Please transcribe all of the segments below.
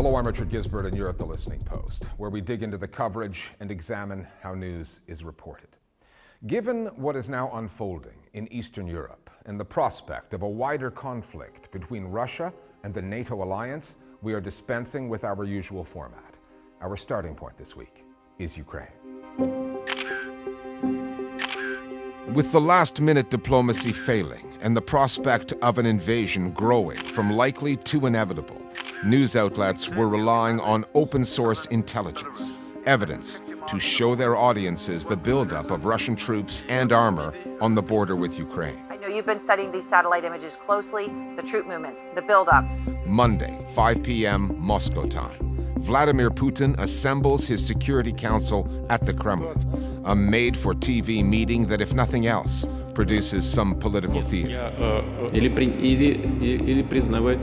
Hello, I'm Richard Gizbert, and you're at The Listening Post, where we dig into the coverage and examine how news is reported. Given what is now unfolding in Eastern Europe and the prospect of a wider conflict between Russia and the NATO alliance, we are dispensing with our usual format. Our starting point this week is Ukraine. With the last-minute diplomacy failing and the prospect of an invasion growing from likely to inevitable, news outlets were relying on open-source intelligence, evidence to show their audiences the buildup of Russian troops and armor on the border with Ukraine. I know you've been studying these satellite images closely, the troop movements, the buildup. Monday, 5 p.m. Moscow time. Vladimir Putin assembles his Security Council at the Kremlin, a made-for-TV meeting that, if nothing else, produces some political theater. Или признавать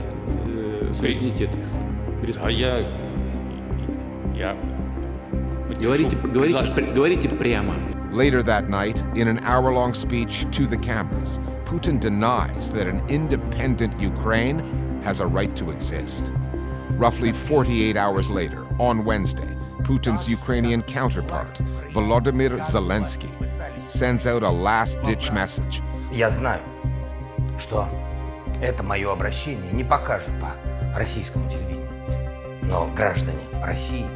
суверенитет. Говорите прямо. Later that night, in an hour-long speech to the cameras, Putin denies that an independent Ukraine has a right to exist. Roughly 48 hours later, on Wednesday, Putin's Ukrainian counterpart, Volodymyr Zelenskyy, sends out a last-ditch message. Я знаю, что это мое обращение не покажет по российскому телевидению, но граждане России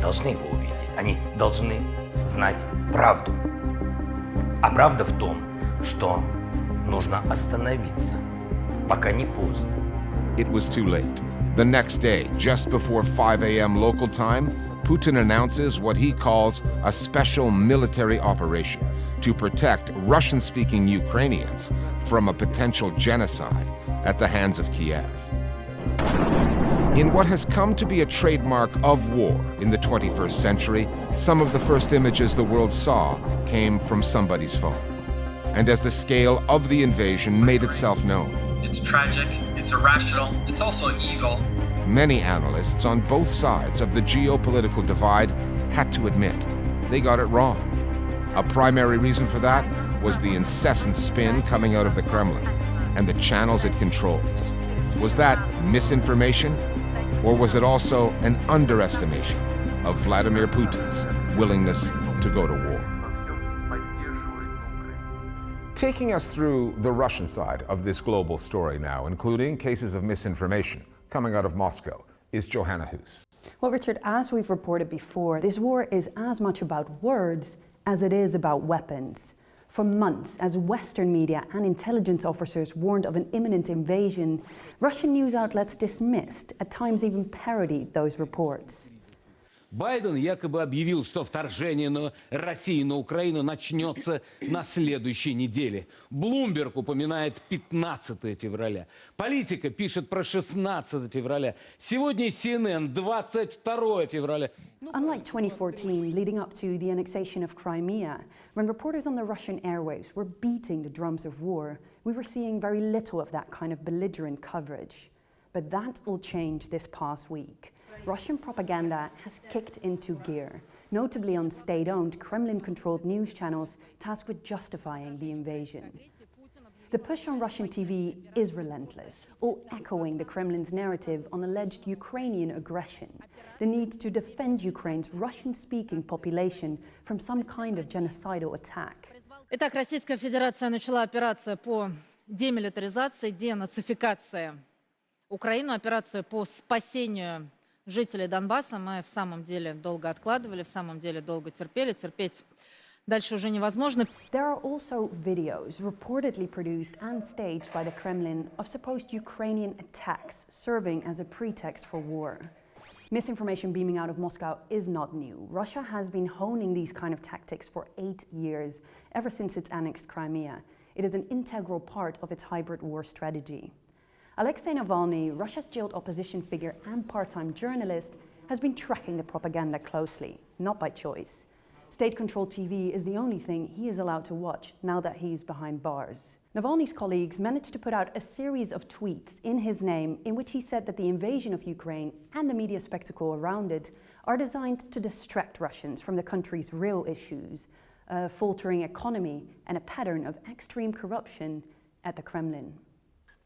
должны его увидеть. Они должны знать правду. А правда в том, что нужно остановиться, пока не поздно. It was too late. The next day, just before 5 a.m. local time, Putin announces what he calls a special military operation to protect Russian-speaking Ukrainians from a potential genocide at the hands of Kiev. In what has come to be a trademark of war in the 21st century, some of the first images the world saw came from somebody's phone. And as the scale of the invasion made itself known, it's tragic, it's irrational, it's also evil. Many analysts on both sides of the geopolitical divide had to admit they got it wrong. A primary reason for that was the incessant spin coming out of the Kremlin and the channels it controls. Was that misinformation, or was it also an underestimation of Vladimir Putin's willingness to go to war? Taking us through the Russian side of this global story now, including cases of misinformation coming out of Moscow, is Johanna Hoes. Well, Richard, as we've reported before, this war is as much about words as it is about weapons. For months, as Western media and intelligence officers warned of an imminent invasion, Russian news outlets dismissed, at times even parodied, those reports. Байден якобы объявил, что вторжение России на Украину начнется на следующей неделе. Bloomberg упоминает 15 февраля. Политика пишет про 16 февраля. Сегодня CNN 22 февраля. Unlike 2014, leading up to the annexation of Crimea, when reporters on the Russian airwaves were beating the drums of war, we were seeing very little of that kind of belligerent coverage. But that will change this past week. Russian propaganda has kicked into gear, notably on state-owned, Kremlin-controlled news channels tasked with justifying the invasion. The push on Russian TV is relentless, all echoing the Kremlin's narrative on alleged Ukrainian aggression, the need to defend Ukraine's Russian-speaking population from some kind of genocidal attack. Итак, Российская Федерация начала операцию по демилитаризации, денацификации Украины, операцию по спасению жителей Донбасса. Мы в самом деле долго откладывали, в самом деле долго терпели. Терпеть дальше уже невозможно. There are also videos reportedly produced and staged by the Kremlin of supposed Ukrainian attacks serving as a pretext for war. Misinformation beaming out of Moscow is not new. Russia has been honing these kind of tactics for 8 years, ever since it's annexed Crimea. It is an integral part of its hybrid war strategy. Alexei Navalny, Russia's jailed opposition figure and part-time journalist, has been tracking the propaganda closely, not by choice. State-controlled TV is the only thing he is allowed to watch now that he's behind bars. Navalny's colleagues managed to put out a series of tweets in his name in which he said that the invasion of Ukraine and the media spectacle around it are designed to distract Russians from the country's real issues, a faltering economy and a pattern of extreme corruption at the Kremlin.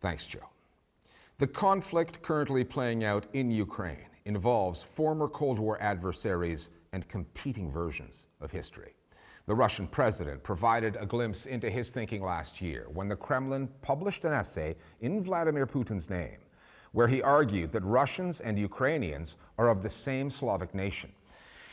Thanks, Joe. The conflict currently playing out in Ukraine involves former Cold War adversaries and competing versions of history. The Russian president provided a glimpse into his thinking last year when the Kremlin published an essay in Vladimir Putin's name, where he argued that Russians and Ukrainians are of the same Slavic nation.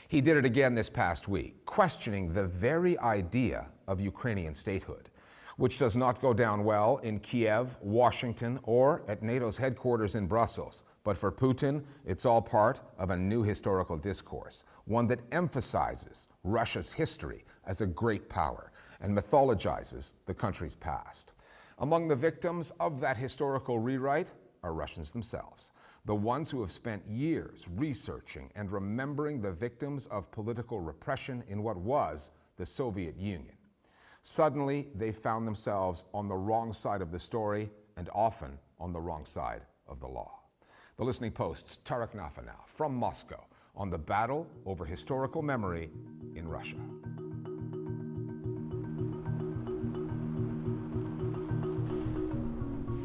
He did it again this past week, questioning the very idea of Ukrainian statehood, which does not go down well in Kiev, Washington, or at NATO's headquarters in Brussels. But for Putin, it's all part of a new historical discourse, one that emphasizes Russia's history as a great power and mythologizes the country's past. Among the victims of that historical rewrite are Russians themselves, the ones who have spent years researching and remembering the victims of political repression in what was the Soviet Union. Suddenly, they found themselves on the wrong side of the story and often on the wrong side of the law. The Listening Post's Tariq Nafi now from Moscow on the battle over historical memory in Russia.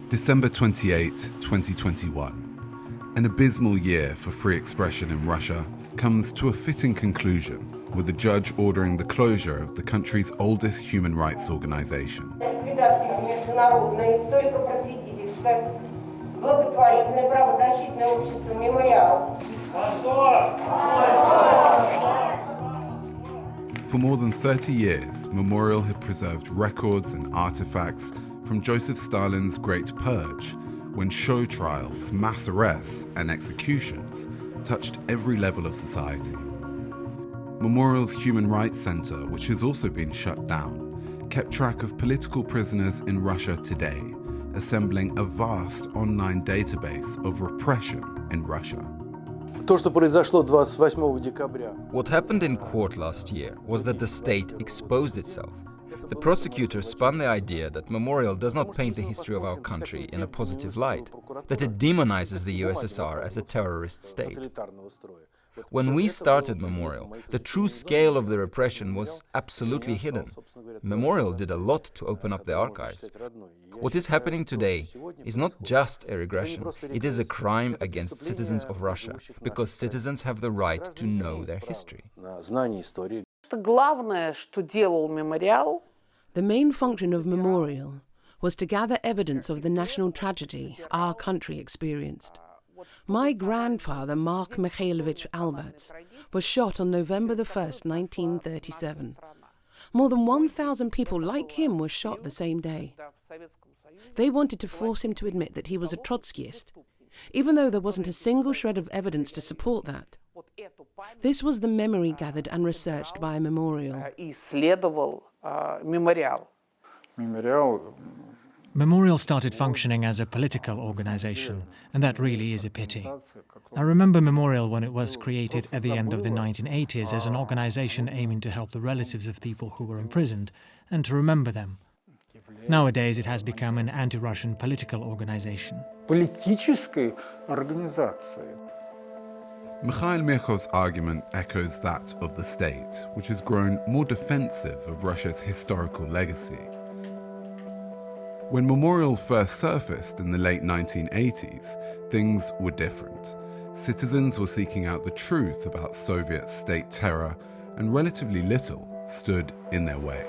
December 28, 2021. An abysmal year for free expression in Russia comes to a fitting conclusion with a judge ordering the closure of the country's oldest human rights organization. For more than 30 years, Memorial had preserved records and artifacts from Joseph Stalin's Great Purge, when show trials, mass arrests, and executions touched every level of society. Memorial's Human Rights Center, which has also been shut down, kept track of political prisoners in Russia today, assembling a vast online database of repression in Russia. What happened in court last year was that the state exposed itself. The prosecutor spun the idea that Memorial does not paint the history of our country in a positive light, that it demonizes the USSR as a terrorist state. When we started Memorial, the true scale of the repression was absolutely hidden. Memorial did a lot to open up the archives. What is happening today is not just a regression, it is a crime against citizens of Russia, because citizens have the right to know their history. The main function of Memorial was to gather evidence of the national tragedy our country experienced. My grandfather, Mark Mikhailovich Alberts, was shot on November 1st, 1937. More than 1,000 people like him were shot the same day. They wanted to force him to admit that he was a Trotskyist, even though there wasn't a single shred of evidence to support that. This was the memory gathered and researched by Memorial. Memorial started functioning as a political organization, and that really is a pity. I remember Memorial when it was created at the end of the 1980s as an organization aiming to help the relatives of people who were imprisoned and to remember them. Nowadays it has become an anti-Russian political organization. Mikhail Mirkov's argument echoes that of the state, which has grown more defensive of Russia's historical legacy. When Memorial first surfaced in the late 1980s, things were different. Citizens were seeking out the truth about Soviet state terror, and relatively little stood in their way.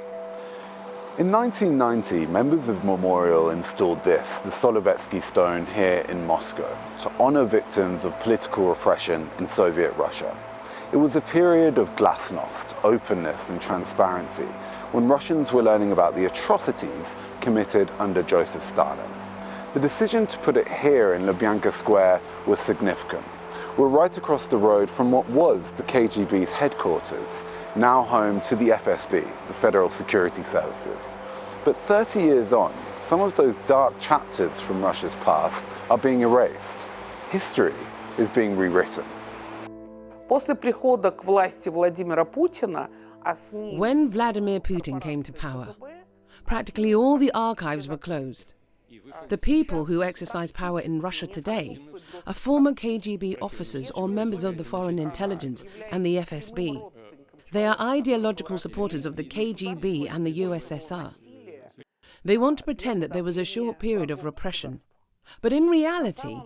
In 1990, members of Memorial installed this, the Solovetsky Stone, here in Moscow, to honor victims of political repression in Soviet Russia. It was a period of glasnost, openness and transparency, when Russians were learning about the atrocities committed under Joseph Stalin. The decision to put it here in Lubyanka Square was significant. We're right across the road from what was the KGB's headquarters, now home to the FSB, the Federal Security Services. But 30 years on, some of those dark chapters from Russia's past are being erased. History is being rewritten. When Vladimir Putin came to power, practically all the archives were closed. The people who exercise power in Russia today are former KGB officers or members of the Foreign Intelligence and the FSB. They are ideological supporters of the KGB and the USSR. They want to pretend that there was a short period of repression, But in reality,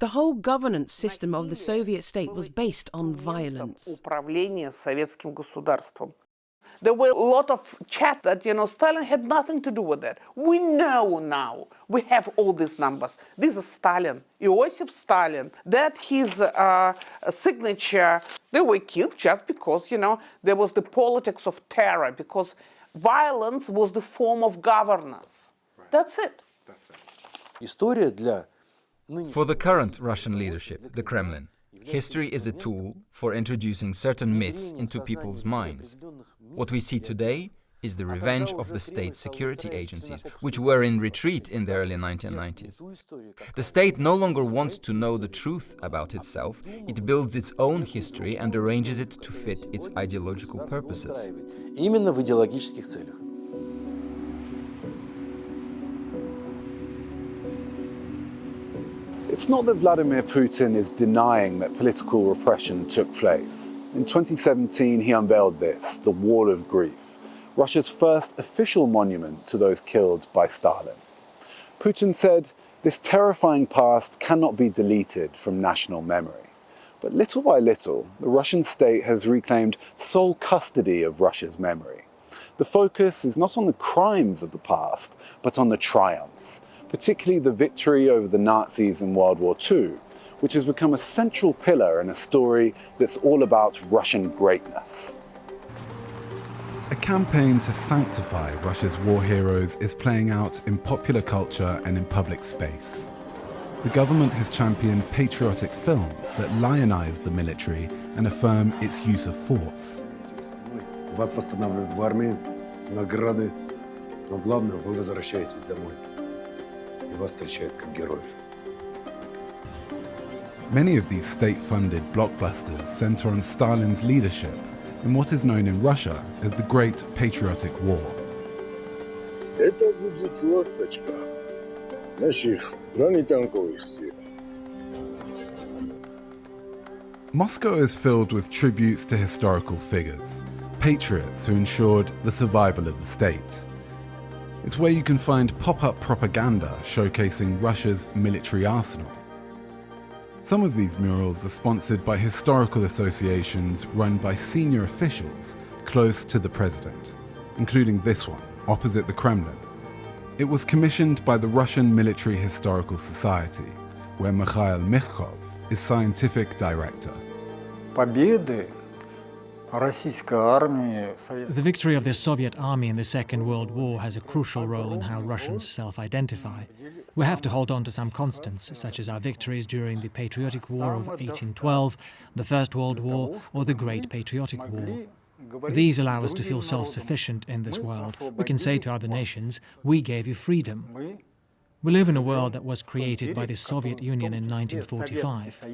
the whole governance system of the Soviet state was based on violence. There were a lot of chat that, Stalin had nothing to do with that. We know now. We have all these numbers. This is Stalin, Iosif Stalin. That his signature, they were killed just because, there was the politics of terror, because violence was the form of governance. Right. That's it. For the current Russian leadership, the Kremlin, history is a tool for introducing certain myths into people's minds. What we see today is the revenge of the state security agencies, which were in retreat in the early 1990s. The state no longer wants to know the truth about itself. It builds its own history and arranges it to fit its ideological purposes. It's not that Vladimir Putin is denying that political repression took place. In 2017, he unveiled this, the Wall of Grief, Russia's first official monument to those killed by Stalin. Putin said, this terrifying past cannot be deleted from national memory. But little by little, the Russian state has reclaimed sole custody of Russia's memory. The focus is not on the crimes of the past, but on the triumphs, particularly the victory over the Nazis in World War II, which has become a central pillar in a story that's all about Russian greatness. A campaign to sanctify Russia's war heroes is playing out in popular culture and in public space. The government has championed patriotic films that lionize the military and affirm its use of force. Вас восстанавливают в армии, награды, но главное, вы возвращаетесь домой. И вас встречают как героев. Many of these state-funded blockbusters center on Stalin's leadership in what is known in Russia as the Great Patriotic War. Это будет ласточка наших бронетанковых сил. Moscow is filled with tributes to historical figures, patriots who ensured the survival of the state. It's where you can find pop-up propaganda showcasing Russia's military arsenal. Some of these murals are sponsored by historical associations run by senior officials close to the president, including this one, opposite the Kremlin. It was commissioned by the Russian Military Historical Society, where Mikhail Mikhkov is scientific director. The victory of the Soviet army in the Second World War has a crucial role in how Russians self-identify. We have to hold on to some constants, such as our victories during the Patriotic War of 1812, the First World War, or the Great Patriotic War. These allow us to feel self-sufficient in this world. We can say to other nations, we gave you freedom. We live in a world that was created by the Soviet Union in 1945.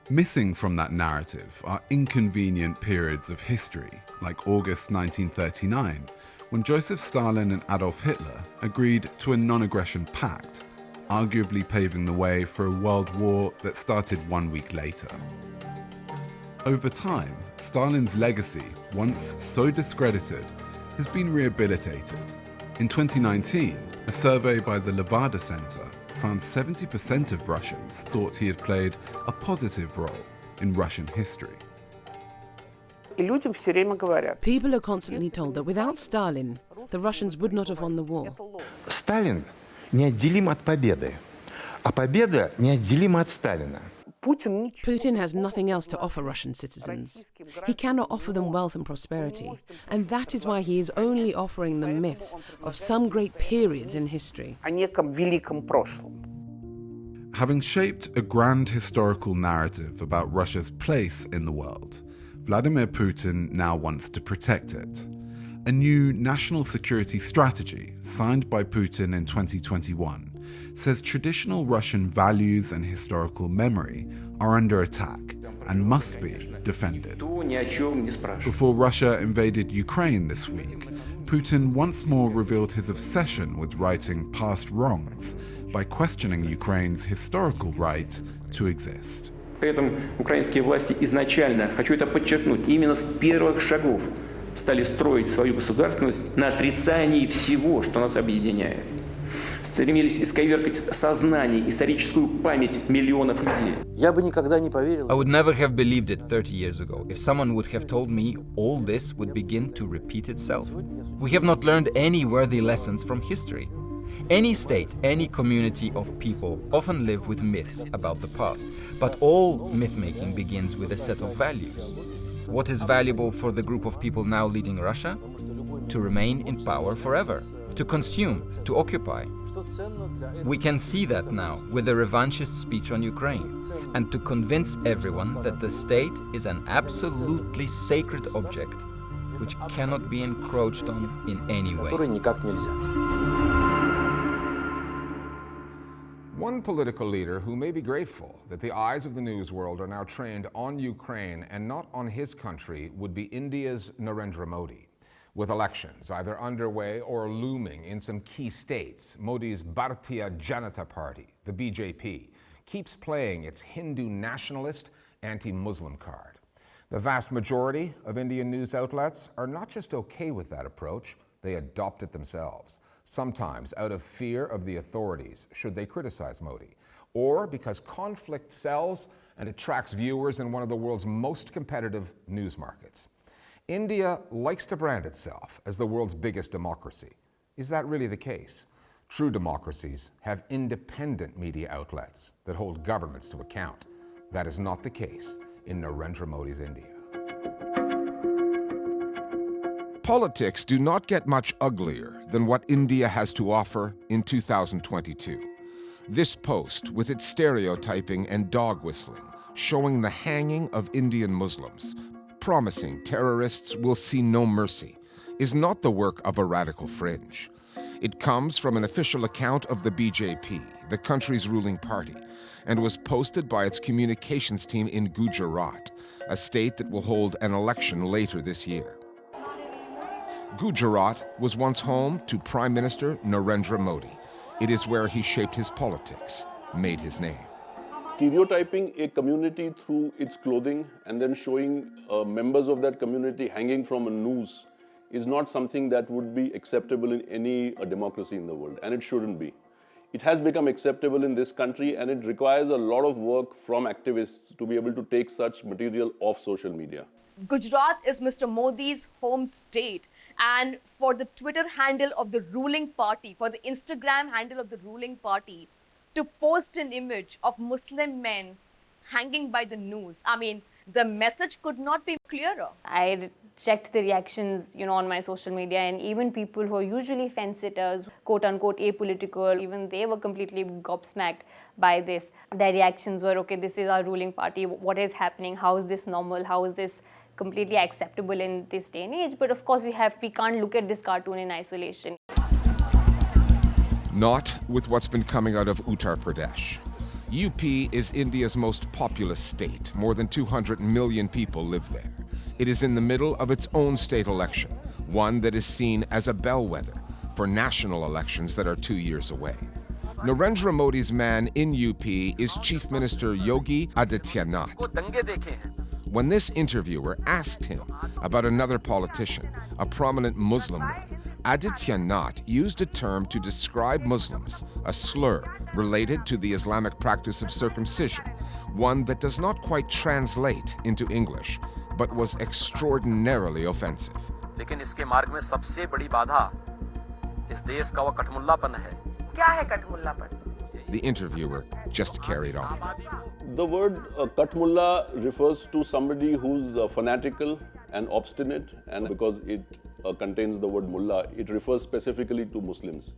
Missing from that narrative are inconvenient periods of history, like August 1939, when Joseph Stalin and Adolf Hitler agreed to a non-aggression pact, arguably paving the way for a world war that started 1 week later. Over time, Stalin's legacy, once so discredited, has been rehabilitated. In 2019, a survey by the Levada Center found 70% of Russians thought he had played a positive role in Russian history. People are constantly told that without Stalin, the Russians would not have won the war. Сталин неотделим от победы, а победа неотделима от Сталина. Putin has nothing else to offer Russian citizens. He cannot offer them wealth and prosperity, and that is why he is only offering them myths of some great periods in history. Having shaped a grand historical narrative about Russia's place in the world, Vladimir Putin now wants to protect it. A new national security strategy, signed by Putin in 2021, says traditional Russian values and historical memory are under attack and must be defended. Before Russia invaded Ukraine this week, Putin once more revealed his obsession with righting past wrongs by questioning Ukraine's historical right to exist. При этом украинские власти изначально, хочу это подчеркнуть, именно с первых шагов стали строить свою государственность на отрицании всего, что нас объединяет. Стремились исковеркать сознание, историческую память миллионов людей. Я бы никогда не поверил. I would never have believed it 30 years ago if someone would have told me all this would begin to repeat itself. We have not learned any worthy lessons from history. Any state, any community of people often live with myths about the past, but all myth-making begins with a set of values. What is valuable for the group of people now leading Russia? To remain in power forever, to consume, to occupy. We can see that now with the revanchist speech on Ukraine, and to convince everyone that the state is an absolutely sacred object which cannot be encroached on in any way. One political leader who may be grateful that the eyes of the news world are now trained on Ukraine and not on his country would be India's Narendra Modi. With elections either underway or looming in some key states, Modi's Bharatiya Janata Party, the BJP, keeps playing its Hindu nationalist, anti-Muslim card. The vast majority of Indian news outlets are not just okay with that approach, they adopt it themselves, sometimes out of fear of the authorities should they criticize Modi, or because conflict sells and attracts viewers in one of the world's most competitive news markets. India likes to brand itself as the world's biggest democracy. Is that really the case? True democracies have independent media outlets that hold governments to account. That is not the case in Narendra Modi's India. Politics do not get much uglier than what India has to offer in 2022. This post, with its stereotyping and dog whistling, showing the hanging of Indian Muslims, promising terrorists will see no mercy, is not the work of a radical fringe. It comes from an official account of the BJP, the country's ruling party, and was posted by its communications team in Gujarat, a state that will hold an election later this year. Gujarat was once home to Prime Minister Narendra Modi. It is where he shaped his politics, made his name. Stereotyping a community through its clothing and then showing members of that community hanging from a noose is not something that would be acceptable in any democracy in the world, and it shouldn't be. It has become acceptable in this country, and it requires a lot of work from activists to be able to take such material off social media. Gujarat is Mr. Modi's home state, and for the Twitter handle of the ruling party, for the Instagram handle of the ruling party, to post an image of Muslim men hanging by the noose. I mean, the message could not be clearer. I checked the reactions, on my social media, and even people who are usually fence-sitters, quote-unquote apolitical, even they were completely gobsmacked by this. Their reactions were, okay, this is our ruling party, what is happening, how is this normal, how is this completely acceptable in this day and age? But of course, we can't look at this cartoon in isolation. Not with what's been coming out of Uttar Pradesh. UP is India's most populous state. More than 200 million people live there. It is in the middle of its own state election, one that is seen as a bellwether for national elections that are 2 years away. Narendra Modi's man in UP is Chief Minister Yogi Adityanath. When this interviewer asked him about another politician, a prominent Muslim one, Adityanath used a term to describe Muslims, a slur related to the Islamic practice of circumcision, one that does not quite translate into English, but was extraordinarily offensive. लेकिन इसके मार्ग में सबसे बड़ी बाधा इस देश का वो कठमुल्लापन है। क्या है कठमुल्लापन? The interviewer just carried on. The word Katmulla refers to somebody who's fanatical and obstinate, and because it contains the word mullah, it refers specifically to Muslims.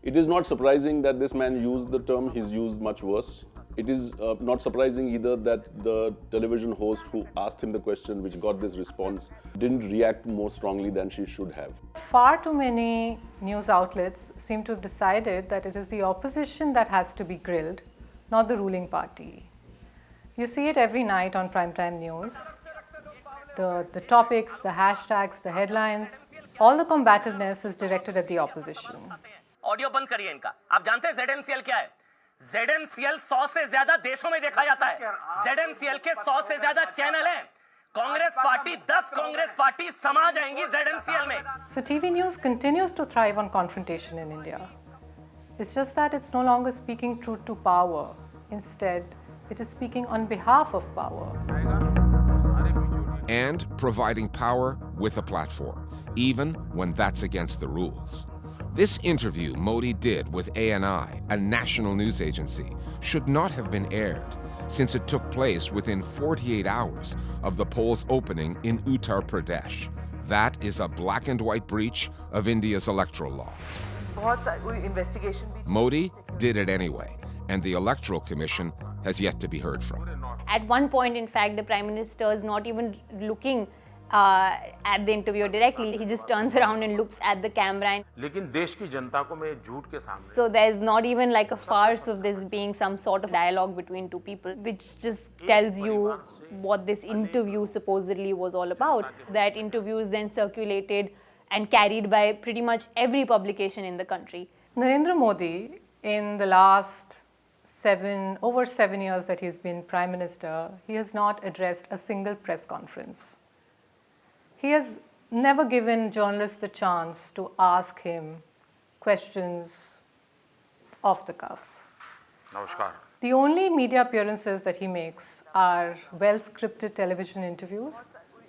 It is not surprising that this man used the term, he's used much worse. It is not surprising either that the television host who asked him the question, which got this response, didn't react more strongly than she should have. Far too many news outlets seem to have decided that it is the opposition that has to be grilled, not the ruling party. You see it every night on primetime news. The topics, the hashtags, the headlines, all the combativeness is directed at the opposition. Audio बंद करिए इनका। आप जानते हैं ZNCL क्या है? ZNCL 100 से ज्यादा देशों में देखा जाता है। ZNCL के 100 से ज्यादा चैनल हैं। कांग्रेस पार्टी 10 कांग्रेस कांग्रेस पार्टी समा जाएंगी ZNCL में। So TV news continues to thrive on confrontation in India. It's just that it's no longer speaking truth to power. Instead, it is speaking on behalf of power. And providing power with a platform, even when that's against the rules. This interview Modi did with ANI, a national news agency, should not have been aired, since it took place within 48 hours of the polls opening in Uttar Pradesh. That is a black and white breach of India's electoral laws. Modi did it anyway, and the Electoral Commission has yet to be heard from. At one point, in fact, the Prime Minister is not even looking at the interviewer directly. He just turns around and looks at the camera. So there's not even like a farce of this being some sort of dialogue between two people, which just tells you what this interview supposedly was all about. That interview is then circulated and carried by pretty much every publication in the country. Narendra Modi, in the last over 7 years that he's been Prime Minister, he has not addressed a single press conference. He has never given journalists the chance to ask him questions off the cuff. Namaskar. The only media appearances that he makes are well-scripted television interviews,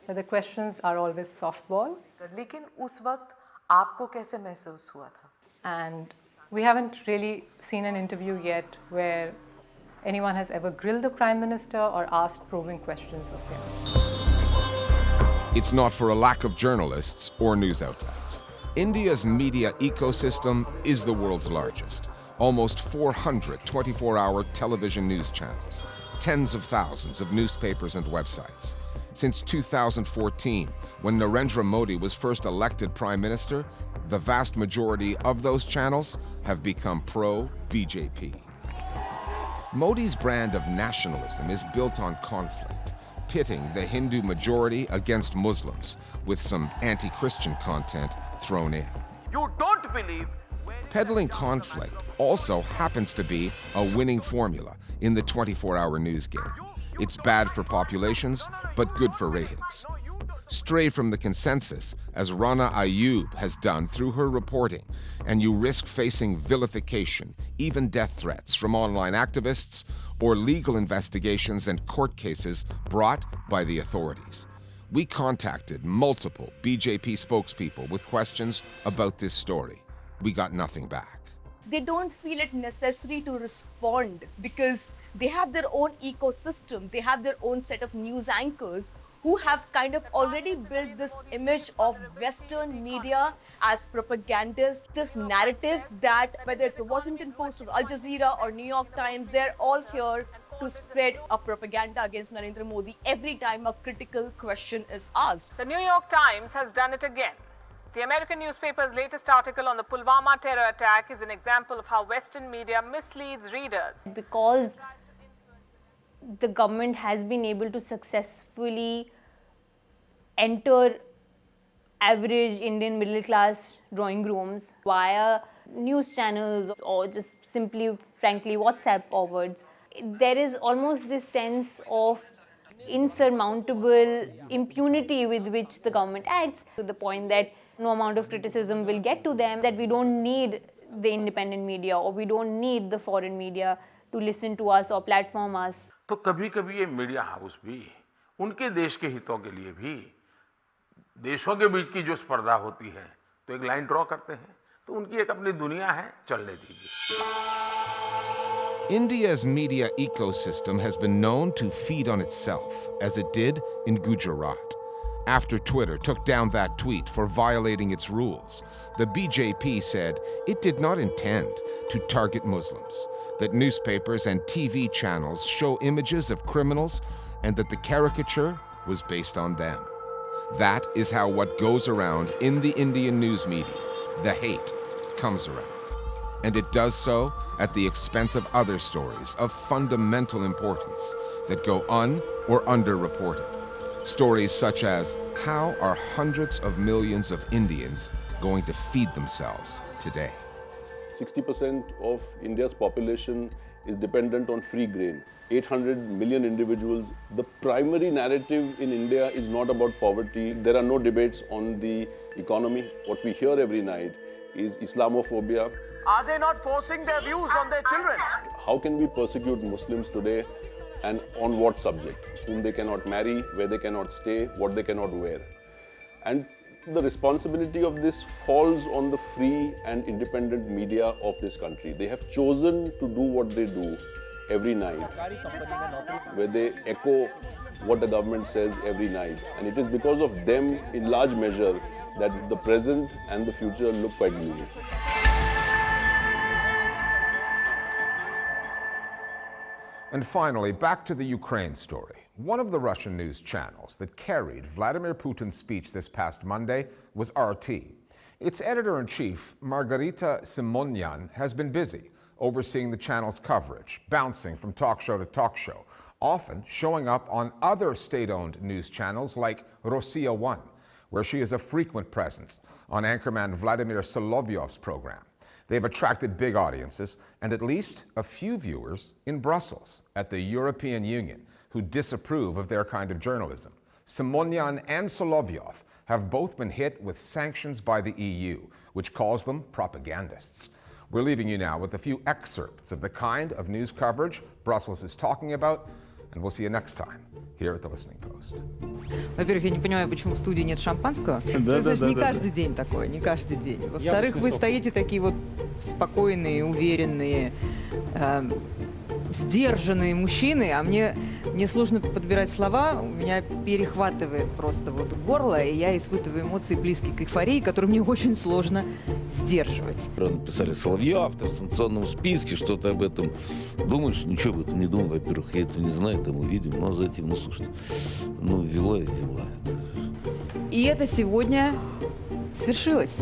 where the questions are always softball. लेकिन उस वक्त आपको कैसे महसूस हुआ था? And we haven't really seen an interview yet where anyone has ever grilled the Prime Minister or asked probing questions of him. It's not for a lack of journalists or news outlets. India's media ecosystem is the world's largest. Almost 400 24-hour television news channels, tens of thousands of newspapers and websites. Since 2014, when Narendra Modi was first elected Prime Minister, the vast majority of those channels have become pro-BJP. Modi's brand of nationalism is built on conflict, pitting the Hindu majority against Muslims, with some anti-Christian content thrown in. You don't believe. Peddling conflict also happens to be a winning formula in the 24-hour news game. It's bad for populations, but good for ratings. Stray from the consensus, as Rana Ayub has done through her reporting, and you risk facing vilification, even death threats from online activists, or legal investigations and court cases brought by the authorities. We contacted multiple BJP spokespeople with questions about this story. We got nothing back. They don't feel it necessary to respond because they have their own ecosystem, they have their own set of news anchors who have kind of already built this image of Western media as propagandists, this narrative that whether it's the Washington Post or Al Jazeera or New York Times, they're all here to spread a propaganda against Narendra Modi every time a critical question is asked. The New York Times has done it again. The American newspaper's latest article on the Pulwama terror attack is an example of how Western media misleads readers. Because the government has been able to successfully enter average Indian middle class drawing rooms via news channels or just simply, frankly, WhatsApp forwards. There is almost this sense of insurmountable impunity with which the government acts, to the point that no amount of criticism will get to them, that we don't need the independent media or we don't need the foreign media to listen to us or platform us. तो कभी-कभी ये media house भी उनके देश के हितों के लिए भी देशों के बीच की जो स्पर्धा होती है तो एक लाइन ड्रॉ करते हैं तो उनकी एक अपनी दुनिया है चलने दीजिए. India's media ecosystem has been known to feed on itself, as it did in Gujarat. After Twitter took down that tweet for violating its rules, the BJP said it did not intend to target Muslims, that newspapers and TV channels show images of criminals, and that the caricature was based on them. That is how what goes around in the Indian news media, the hate, comes around. And it does so at the expense of other stories of fundamental importance that go un- or underreported. Stories such as, how are hundreds of millions of Indians going to feed themselves today? 60% of India's population is dependent on free grain. 800 million individuals. The primary narrative in India is not about poverty. There are no debates on the economy. What we hear every night is Islamophobia. Are they not forcing their views on their children? How can we persecute Muslims today, and on what subject? Whom they cannot marry, where they cannot stay, what they cannot wear. And the responsibility of this falls on the free and independent media of this country. They have chosen to do what they do every night, where they echo what the government says every night. And it is because of them, in large measure, that the present and the future look quite gloomy. And finally, back to the Ukraine story. One of the Russian news channels that carried Vladimir Putin's speech this past Monday was RT. Its editor-in-chief, Margarita Simonyan, has been busy overseeing the channel's coverage, bouncing from talk show to talk show, often showing up on other state-owned news channels like Rossiya 1, where she is a frequent presence on anchorman Vladimir Solovyov's program. They've attracted big audiences and at least a few viewers in Brussels at the European Union who disapprove of their kind of journalism. Simonyan and Solovyov have both been hit with sanctions by the EU, which calls them propagandists. We're leaving you now with a few excerpts of the kind of news coverage Brussels is talking about, and we'll see you next time here at the Listening Post. Во-первых, я не понимаю, почему в студии нет шампанского. Это же не каждый день такое, не каждый день. Во-вторых, вы стоите такие вот спокойные, уверенные, сдержанные мужчины, а мне сложно подбирать слова, у меня перехватывает просто вот горло, и я испытываю эмоции, близкие к эйфории, которые мне очень сложно сдерживать. Написали Соловьев, автор в санкционном списке, что-то об этом думаешь, ничего об этом не думаю, во-первых, я этого не знаю, там увидим, но затем, ну слушайте, ну вела и вела. И это сегодня свершилось.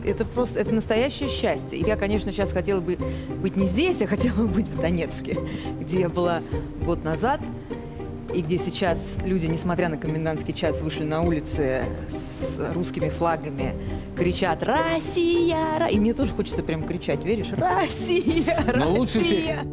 Это просто, это настоящее счастье. И я, конечно, сейчас хотела бы быть не здесь, я хотела бы быть в Донецке, где я была год назад, и где сейчас люди, несмотря на комендантский час, вышли на улицы с русскими флагами, кричат «Россия!» И мне тоже хочется прям кричать, веришь? «Россия! Россия!»